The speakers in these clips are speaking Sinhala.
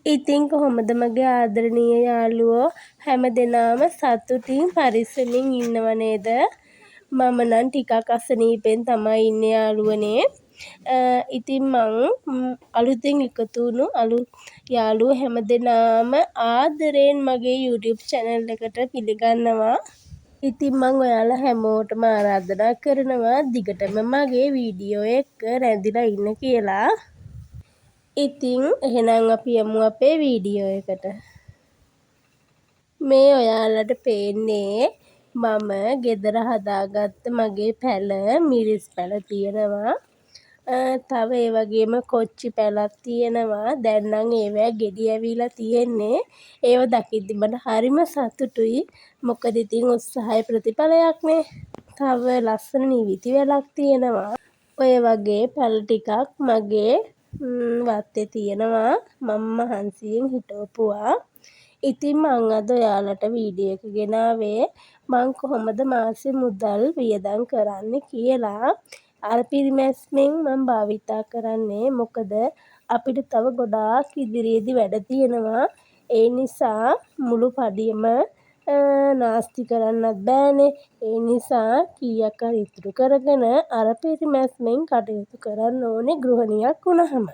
ඉතින් කොහොමද මගේ ආදරණීය යාළුවෝ හැමදෙනාම සතුටින් පරිස්සමින් ඉන්නව නේද? මම නම් ටිකක් අසනීපෙන් තමයි ඉන්නේ යාළුවනේ. ඉතින් මං අලුතෙන් එකතු වුණු අලුත් යාළුවෝ හැමදෙනාම ආදරයෙන් මගේ YouTube channel එකට පිළිගන්නවා. ඉතින් මං ඔයාලා හැමෝටම ආරාධනා කරනවා දිගටම මගේ වීඩියෝ එක්ක රැඳිලා ඉන්න කියලා. ඉතින් එහෙනම් අපි යමු අපේ වීඩියෝ එකට. මේ ඔයාලට පේන්නේ මම ගෙදර හදාගත්ත මගේ පැල මිරිස් පැල තියෙනවා. තව ඒ වගේම කොච්චි පැලක් තියෙනවා. දැන් නම් ඒවා ගෙඩි ඇවිල්ලා තියෙන්නේ. ඒව දකිද්දි මට හරිම සතුටුයි. මොකද ඉතින් උත්සාහයේ ප්‍රතිඵලයක්නේ. තව ලස්සන නිවිති වැලක් තියෙනවා. ඔය වගේ පැල ටිකක් මගේ වත්තේ තියෙනවා. මම මහන්සියෙන් හිටවපුවා. ඉතින් මං අද ඔයාලට වීඩියෝ එක ගෙනාවේ මං කොහොමද මාසෙ මුදල් වියදම් කරන්නේ කියලා. අර පිරිමැස්මෙන් මං භාවිතා කරන්නේ මොකද අපිට තව ගොඩාක් ඉදිරියේදී වැඩ තියෙනවා. ඒ නිසා මුළු පඩියම නාස්ති කරන්නත් බෑනේ. ඒ නිසා කීයක් හරි ඉතුරු කරගෙන අර පිරිමැස්මෙන් කටයුතු කරන්න ඕනේ ගෘහණියක් වුණාම.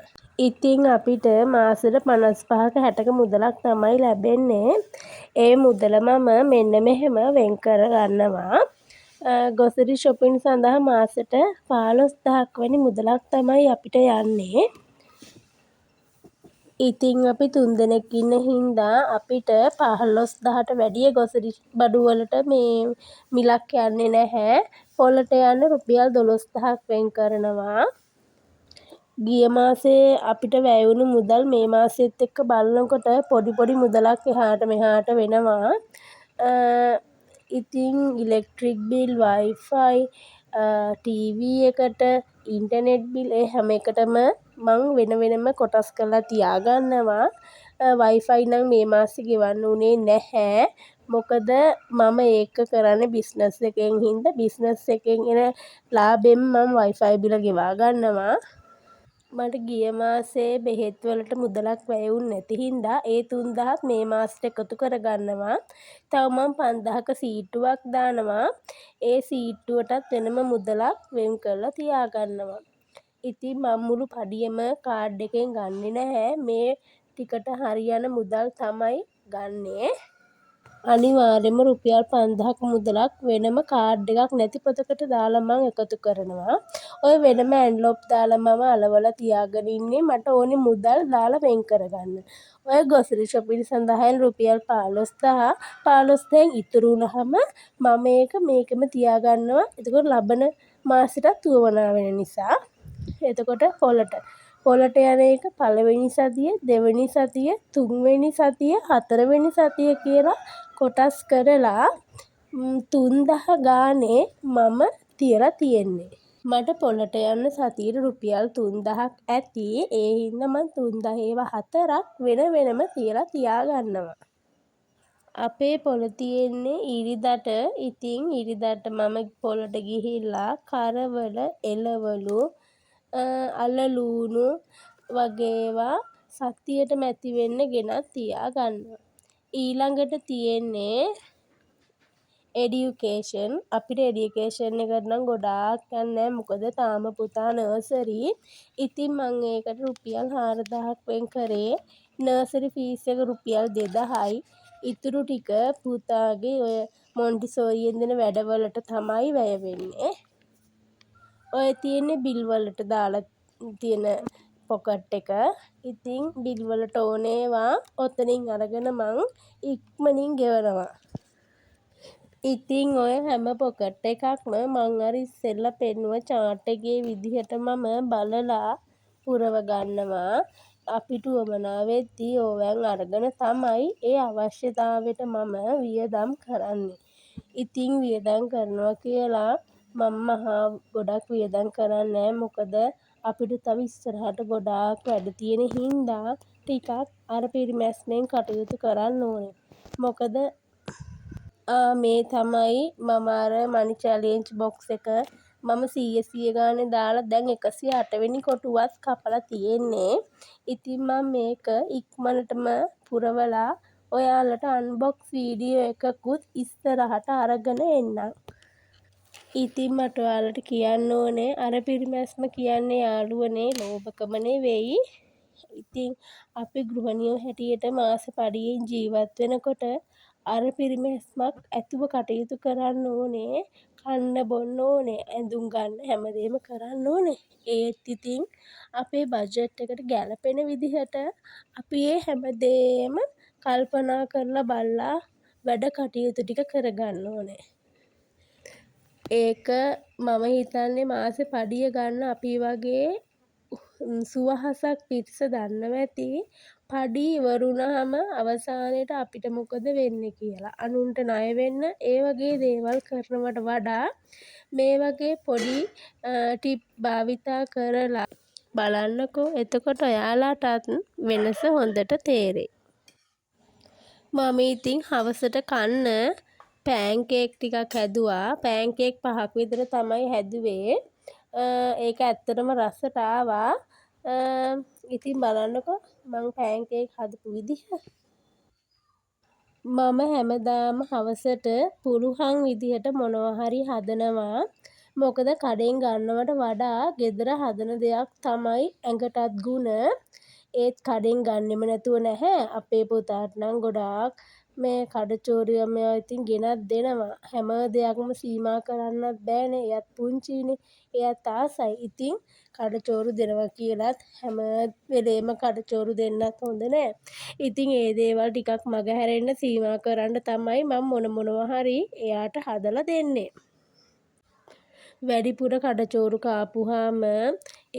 ඉතින් අපිට මාසෙට 55ක 60ක මුදලක් තමයි ලැබෙන්නේ. ඒ මුදල මම මෙන්න මෙහෙම වෙන් කර ගන්නවා. ග්‍රොසරි shopping සඳහා මාසෙට 15000ක් වැනි මුදලක් තමයි අපිට යන්නේ. ඉතින් අපි 3 දෙනෙක් ඉන්න හින්දා අපිට 15000ට වැඩිය ග්‍රොසරි බඩු වලට මේ මිලක් යන්නේ නැහැ. පොලට යන්න රුපියල් 12000ක් වෙන් කරනවා. ගිය මාසේ අපිට වැය වුණු මුදල් මේ මාසෙත් එක්ක බලනකොට පොඩි මුදලක් එහාට මෙහාට වෙනවා. ඉතින් ඉලෙක්ට්‍රික් බිල්, වයිෆයි, ටීවී එකට, ඉන්ටර්නෙට් බිල් ඒ හැම එකටම මං වෙන වෙනම කොටස් කරලා තියාගන්නවා. වයිෆයි නම් මේ මාසේ ගෙවන්න උනේ නැහැ. මොකද මම ඒක කරන්නේ බිස්නස් එකෙන් හින්දා බිස්නස් එකෙන් එන ලාභෙන් මම වයිෆයි බිල ගෙවා ගන්නවා. මට ගිය මාසේ බෙහෙත් වලට මුදලක් වැය වුනේ නැති හින්දා ඒ 3000ත් මේ මාසෙට එකතු කරගන්නවා. තව මම 5000ක සීට්ටුවක් දානවා. ඒ සීට්ටුවටත් වෙනම මුදලක් වෙන් කරලා තියාගන්නවා. ඉතින් මම මුළු පඩියම කාඩ් එකෙන් ගන්නෙ නැහැ. මේ ටිකට හරියන මුදල් තමයි ගන්නේ. අනිවාර්යෙන්ම රුපියල් 5000ක මුදලක් වෙනම කාඩ් එකක් නැති පොතකට දාලා මං එකතු කරනවා. ඔය වෙනම ඇන්වලොප් දාලා මම අලවලා තියාගෙන ඉන්නේ මට ඕනේ මුදල් දාලා වෙන් කරගන්න. ඔය ග්‍රොසරි shopping සඳහා රුපියල් 15000 ඉතුරු වුණාම මම ඒක මේකෙම තියාගන්නවා. එතකොට ලබන මාසෙටත් උවමනා වෙන නිසා. එතකොට පොලට යන එක පළවෙනි සතිය, දෙවෙනි සතිය, තුන්වෙනි සතිය, හතරවෙනි සතිය කියලා කොටස් කරලා 3000 ගානේ මම තියලා තියෙන්නේ. මට පොලට යන්න සතියට රුපියල් 3000ක් ඇති. ඒ හින්දා මම 3000 ඒවා හතරක් වෙන වෙනම තියලා තියාගන්නවා. අපේ පොල තියෙන්නේ ඉරිදට. ඉතින් ඉරිදට මම පොලට ගිහිල්ලා කරවල, එළවලු, අලලූණු වගේ ඒවා සතියටම ඇති වෙන්න ගෙනත් තියාගන්නවා. ඊළඟට තියෙන්නේ එඩියුකේෂන්. අපිට එඩියුකේෂන් එකට නම් ගොඩාක් යන්නේ මොකද තාම පුතා නර්සරි. ඉතින් මං ඒකට රුපියල් 4000ක් වෙන් කරේ. නර්සරි ෆීස් එක රුපියල් 2000යි. ඉතුරු ටික පුතාගේ ඔය මොන්ටිසෝරියෙන් දෙන වැඩවලට තමයි වැය වෙන්නේ. ඔය තියෙන්නේ බිල් වලට දාලා තියෙන පොකට් එක. ඉතින් බිල් වලට ඕන ඒවා ඔතනින් අරගෙන මං ඉක්මනින් ගෙවනවා. ඉතින් ඔය හැම පොකට් එකක්ම මං අර ඉස්සෙල්ලා පෙන්නුව chart එකේ විදිහට මම බලලා පුරව ගන්නවා. අපිට උවමනා වෙද්දී ඕවැන් අරගෙන තමයි ඒ අවශ්‍යතාවෙට මම වියදම් කරන්නේ. ඉතින් වියදම් කරනවා කියලා මම මහා ගොඩක් වියදම් කරන්නේ නැහැ. මොකද අපිට තව ඉස්සරහට ගොඩාක් වැඩ තියෙන හින්දා ටිකක් අර පිරිමැස්මෙන් කටයුතු කරන්න ඕනේ. මොකද මේ තමයි මම අර මනි චැලෙන්ජ් බොක්ස් එක මම 100 ගානේ දාලා දැන් 108 වෙනි කොටුවත් කපලා තියෙන්නේ. ඉතින් මම මේක ඉක්මනටම පුරවලා ඔයාලට අන්බොක්ස් වීඩියෝ එකකුත් ඉස්සරහට අරගෙන එන්නම්. ඉතින් මට ඔයාලට කියන්න ඕනේ අර පිරිමැස්ම කියන්නේ යාළුවනේ ලෝභකම නෙවෙයි. ඉතින් අපි ගෘහණියෝ හැටියට මාස පඩියෙන් ජීවත් වෙනකොට අර පිරිමැස්මක් ඇතුව කටයුතු කරන්න ඕනේ. කන්න බොන්න ඕනේ. ඇඳුම් ගන්න හැමදේම කරන්න ඕනේ. ඒත් ඉතින් අපේ බජට් එකට ගැලපෙන විදිහට අපි ඒ හැමදේම කල්පනා කරලා බලලා වැඩ කටයුතු ටික කරගන්න ඕනේ. ඒක මම හිතන්නේ මාසේ පඩිය ගන්න අපි වගේ සුවහසක් පිරිස දන්නවා ඇති පඩි ඉවර වුණාම අවසානයේට අපිට මොකද වෙන්නේ කියලා. අනුන්ට ණය වෙන්න ඒ වගේ දේවල් කරනවට වඩා මේ වගේ පොඩි ටිප් භාවිතා කරලා බලන්නකෝ. එතකොට ඔයාලටත් වෙනස හොඳට තේරෙයි. මම ඉතින් හවසට කන්න පෑන් කේක් ටිකක් හැදුවා. පෑන් කේක් 5ක් විතර තමයි හැදුවේ. ඒක ඇත්තටම රසට ආවා. ඉතින් බලන්නකෝ මං පෑන් කේක් හදපු විදිහ. මම හැමදාම හවසට පුළුවන් විදිහට මොනවා හරි හදනවා. මොකද කඩෙන් ගන්නවට වඩා ගෙදර හදන දෙයක් තමයි ඇඟටත් ගුණ. ඒත් කඩෙන් ගන්නෙම නැතුව නැහැ. අපේ පුතාට නම් ගොඩාක් මේ කඩචෝරු මේවා ඉතින් ගෙනත් දෙනවා. හැම දෙයක්ම සීමා කරන්නත් බෑනේ. එයත් පුංචිනේ. එයත් ආසයි. ඉතින් කඩචෝරු දෙනවා කියලත් හැම වෙලේම කඩචෝරු දෙන්නත් හොඳ නෑ. ඉතින් ඒ දේවල් ටිකක් මගහැරෙන්න සීමා කරන්න තමයි මම මොනවා හරි එයාට හදලා දෙන්නේ. වැඩිපුර කඩචෝරු කාපුවාම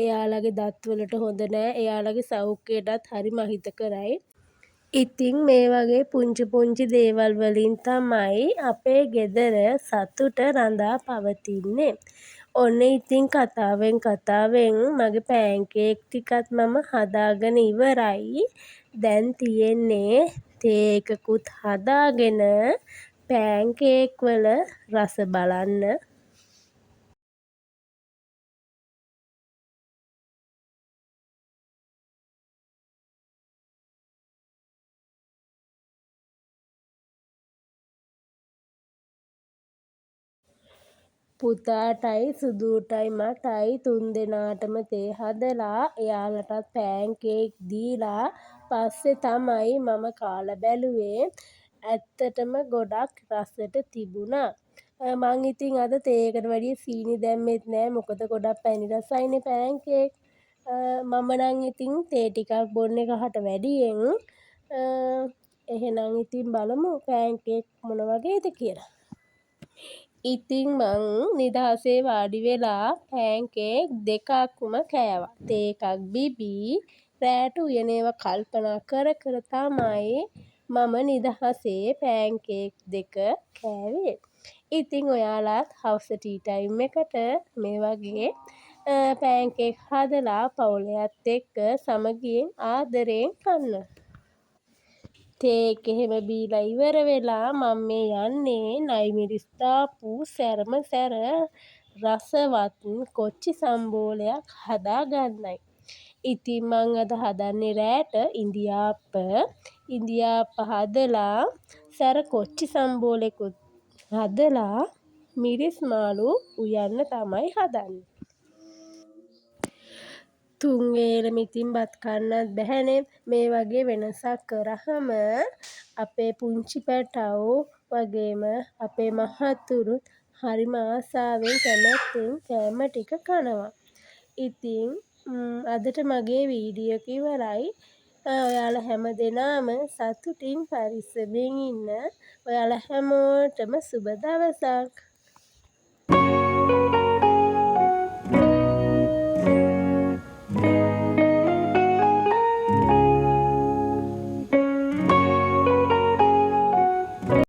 එයාලගේ දත්වලට හොඳ නෑ. එයාලගේ සෞඛ්‍යයටත් හරිම අහිතකරයි. ඉතින් මේ වගේ පුංචි දේවල් වලින් තමයි අපේ ගෙදර සතුට රඳා පවතින්නේ. ඔන්න ඉතින් කතාවෙන් මගේ පෑන් කේක් ටිකත් මම හදාගෙන ඉවරයි. දැන් තියෙන්නේ තේ එකකුත් හදාගෙන පෑන් කේක් වල රස බලන්න. පුතාටයි සුදුටයි මටයි තුන්දෙනාටම තේ හදලා එයාලටත් පෑන් කේක් දීලා පස්සේ තමයි මම කාලා බැලුවේ. ඇත්තටම ගොඩක් රසට තිබුණා. මං ඉතින් අද තේකට වැඩිය සීනි දැම්මෙත් නෑ. මොකද ගොඩක් පැණි රසයිනේ පෑන් කේක්. මම නම් ඉතින් තේ ටිකක් බොන්නේ කහට වැඩියෙන්. එහෙනම් ඉතින් බලමු පෑන් කේක් මොන වගේද කියලා. ඉතින් මං නිදහසේ වාඩි වෙලා පෑන් කේක් දෙකක්ම කෑවා. තේ එකක් බිබී රෑට උයන ඒවා කල්පනා කර තමයි මම නිදහසේ පෑන් කේක් දෙක කෑවේ. ඉතින් ඔයාලත් හවස ටී ටයිම් එකට මේ වගේ පෑන් කේක් හදලා පවුලයත් එක්ක සමගියෙන් ආදරයෙන් කන්න. තේ එක එහෙම බීලා ඉවර වෙලා මම මේ යන්නේ නයි මිරිස් දාපු සැරම සැර රසවත් කොච්චි සම්බෝලයක් හදාගන්නයි. ඉතින් මං අද හදන්නේ රෑට ඉඳිආප්ප හදලා සැර කොච්චි සම්බෝලෙකුත් හදලා මිරිස් මාළු උයන්න තමයි හදන්නේ. තුන් වේලම ඉතින් බත් කන්නත් බැහැනේ. මේ වගේ වෙනසක් කරාම අපේ පුංචි පැටව් වගේම අපේ මහත්තුරුත් හරිම ආසාවෙන් කැමැත්තෙන් කෑම ටික කනවා. ඉතින් අදට මගේ වීඩියෝ එක ඉවරයි. ඔයාලා හැමදෙනාම සතුටින් පරිස්සමෙන් ඉන්න. ඔයාලා හැමෝටම සුබ දවසක්.